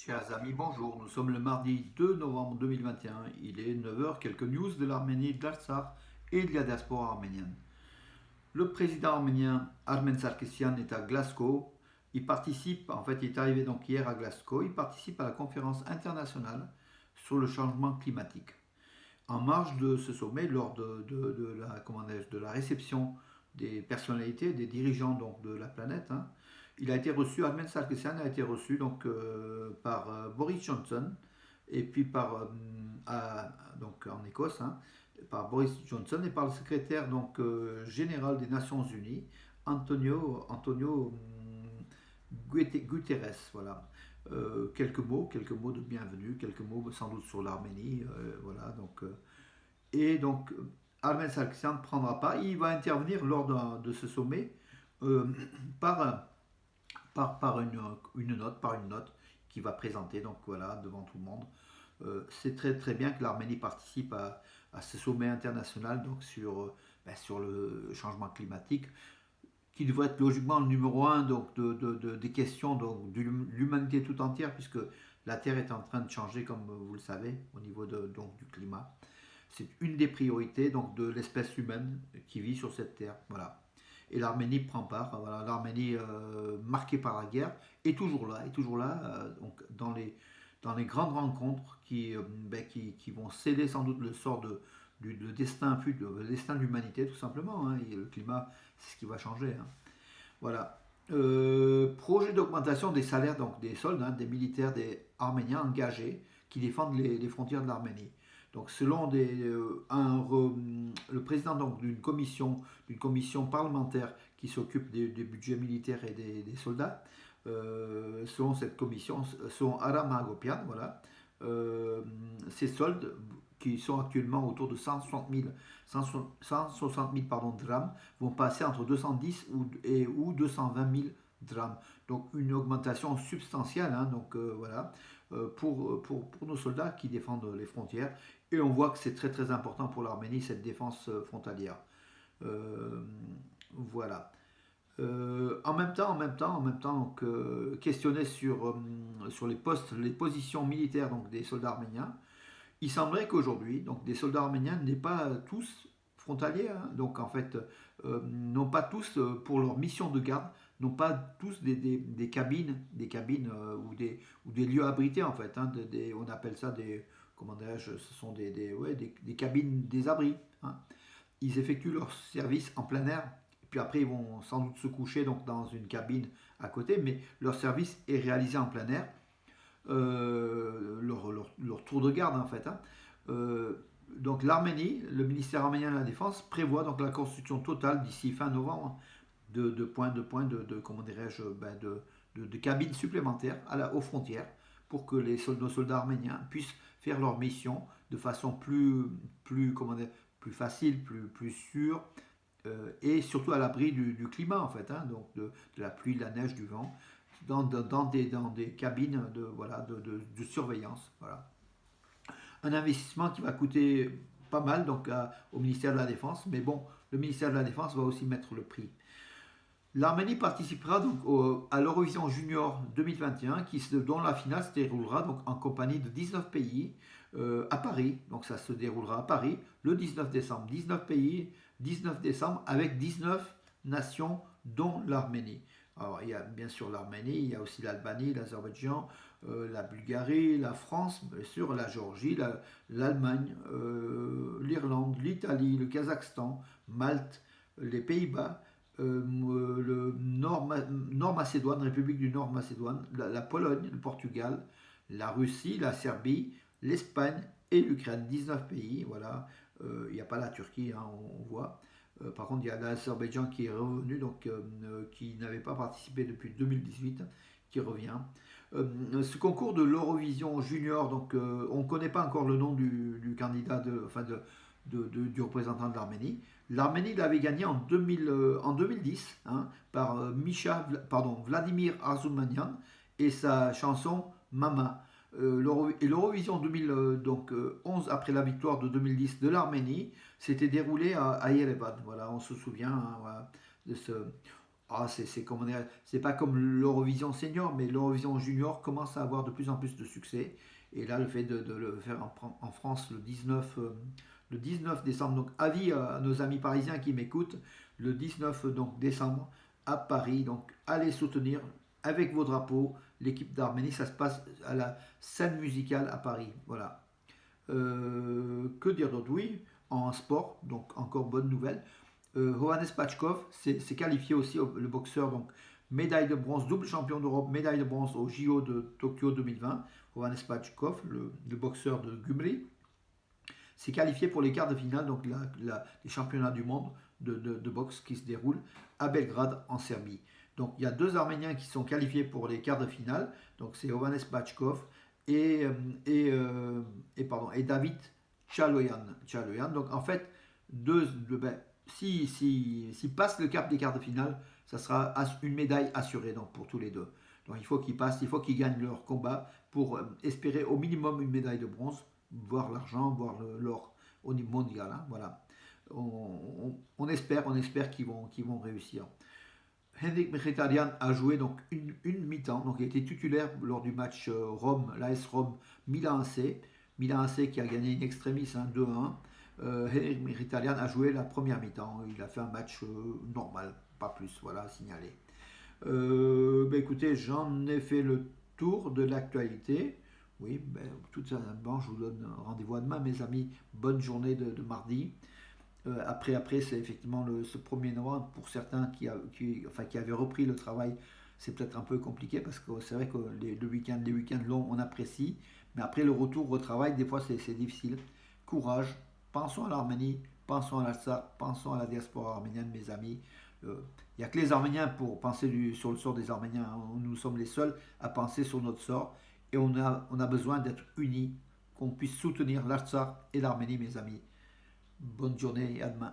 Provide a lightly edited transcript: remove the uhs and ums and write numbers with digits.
Chers amis, bonjour. Nous sommes le mardi 2 novembre 2021. Il est 9 heures. Quelques news de l'Arménie, de l'Artsakh et de la diaspora arménienne. Le président arménien Armen Sarkisian est à Glasgow. Il participe, en fait, il est arrivé donc hier à Glasgow. Il participe à la conférence internationale sur le changement climatique. En marge de ce sommet, lors de la réception des personnalités, des dirigeants donc, de la planète, il a été reçu, Armen Sarkisian a été reçu donc, par Boris Johnson et puis donc en Écosse, par Boris Johnson et par le secrétaire donc, général des Nations Unies, Antonio Guterres. Voilà. Quelques mots de bienvenue, quelques mots sans doute sur l'Arménie. Voilà, et donc Armen Sarkisian ne prendra pas. Il va intervenir lors de ce sommet euh, par une note qu'il va présenter donc voilà devant tout le monde. C'est très très bien que l'Arménie participe à ce sommet international donc sur le changement climatique qui devrait être logiquement le numéro un donc des questions donc, de l'humanité tout entière puisque la Terre est en train de changer comme vous le savez au niveau donc, du climat. C'est une des priorités donc, de l'espèce humaine qui vit sur cette Terre. Voilà. Et l'Arménie prend part. Voilà, l'Arménie, marquée par la guerre, est toujours là, donc dans les grandes rencontres qui vont sceller sans doute le sort le destin de l'humanité, tout simplement. Et le climat, c'est ce qui va changer. Voilà. Projet d'augmentation des salaires donc des soldats, des militaires, des Arméniens engagés qui défendent les frontières de l'Arménie. Donc, selon le président d'une commission parlementaire qui s'occupe des budgets militaires et des soldats, selon cette commission, selon Aram Hagopian, voilà, ces soldes qui sont actuellement autour de 160 000 drams vont passer entre 210 ou 220 000 drams. Donc une augmentation substantielle donc, voilà, pour nos soldats qui défendent les frontières. Et on voit que c'est très très important pour l'Arménie cette défense frontalière. Voilà. En même temps, donc, questionné sur les positions militaires donc, des soldats arméniens, il semblerait qu'aujourd'hui, donc, des soldats arméniens n'est pas tous frontaliers, donc en fait, n'ont pas tous, pour leur mission de garde, n'ont pas tous des cabines ou des lieux abrités en fait. On appelle ça comment dirais-je, ce sont des cabines, des abris. Ils effectuent leur service en plein air, et puis après ils vont sans doute se coucher donc, dans une cabine à côté, mais leur service est réalisé en plein air. Leur tour de garde en fait. Donc l'Arménie, le ministère arménien de la Défense prévoit donc la construction totale d'ici fin novembre comment dirais-je, de cabines supplémentaires aux frontières pour que nos soldats arméniens puissent faire leur mission de façon plus facile, plus sûre et surtout à l'abri du climat en fait, donc de la pluie, de la neige, du vent, dans des cabines de surveillance. Voilà. Un investissement qui va coûter pas mal donc, au ministère de la Défense, mais bon, le ministère de la Défense va aussi mettre le prix. L'Arménie participera donc à l'Eurovision Junior 2021, dont la finale se déroulera donc en compagnie de 19 pays à Paris. Donc ça se déroulera à Paris le 19 décembre. 19 pays, 19 décembre, avec 19 nations, dont l'Arménie. Alors il y a bien sûr l'Arménie, il y a aussi l'Albanie, l'Azerbaïdjan, la Bulgarie, la France, bien sûr, la Géorgie, l'Allemagne, l'Irlande, l'Italie, le Kazakhstan, Malte, les Pays-Bas, le Nord-Macédoine, République du Nord-Macédoine, la Pologne, le Portugal, la Russie, la Serbie, l'Espagne et l'Ukraine. 19 pays, voilà. Il n'y a pas la Turquie, on voit. Par contre, il y a l'Azerbaïdjan qui est revenu, donc qui n'avait pas participé depuis 2018, qui revient. Ce concours de l'Eurovision Junior, donc on ne connaît pas encore le nom du candidat, du représentant de l'Arménie. L'Arménie l'avait gagné en 2010 par Vladimir Arzoumanian et sa chanson Mama. Et l'Eurovision 2011, après la victoire de 2010 de l'Arménie, s'était déroulée à Yerevan. Voilà, on se souvient voilà, de ce. Ah, c'est pas comme l'Eurovision senior, mais l'Eurovision junior commence à avoir de plus en plus de succès. Et là, le fait de le faire en France le 19 décembre, donc avis à nos amis parisiens qui m'écoutent, le 19 donc, décembre à Paris, donc allez soutenir avec vos drapeaux l'équipe d'Arménie, ça se passe à la scène musicale à Paris, voilà. Que dire d'autre? Oui, en sport, donc encore bonne nouvelle. Hovhannes Pachkov s'est qualifié aussi, le boxeur, donc médaille de bronze, double champion d'Europe, médaille de bronze au JO de Tokyo 2020. Hovhannes Pachkov, le boxeur de Gumri, s'est qualifié pour les quarts de finale, donc les championnats du monde de boxe qui se déroulent à Belgrade en Serbie. Donc il y a deux Arméniens qui sont qualifiés pour les quarts de finale, donc c'est Hovhannes Pachkov et, et David Chaloyan. Donc en fait, si passent le cap des quarts de finale, ça sera une médaille assurée donc, pour tous les deux. Donc il faut qu'ils passent, il faut qu'ils gagnent leur combat pour espérer au minimum une médaille de bronze, voire l'argent, voire l'or au niveau mondial. Hein, voilà. On espère qu'ils vont réussir. Henrik Mkhitaryan a joué donc une mi-temps, donc il a été titulaire lors du match l'AS Rome Milan AC. Milan AC qui a gagné in extremis 2-1. Henrik Mkhitaryan a joué la première mi-temps. Il a fait un match normal, pas plus, voilà, à signaler. Écoutez, j'en ai fait le tour de l'actualité. Oui, tout ça, bon, je vous donne rendez-vous à demain, mes amis. Bonne journée de mardi. Après, c'est effectivement ce 1er novembre, pour certains qui avaient repris le travail, c'est peut-être un peu compliqué parce que c'est vrai que les week-ends longs, on apprécie, mais après le retour au travail, des fois c'est difficile. Courage, pensons à l'Arménie, pensons à l'Artsakh, pensons à la diaspora arménienne, mes amis. Il n'y a que les Arméniens pour penser sur le sort des Arméniens. Hein. Nous sommes les seuls à penser sur notre sort et on a besoin d'être unis, qu'on puisse soutenir l'Artsakh et l'Arménie, mes amis. Bonne journée et à demain.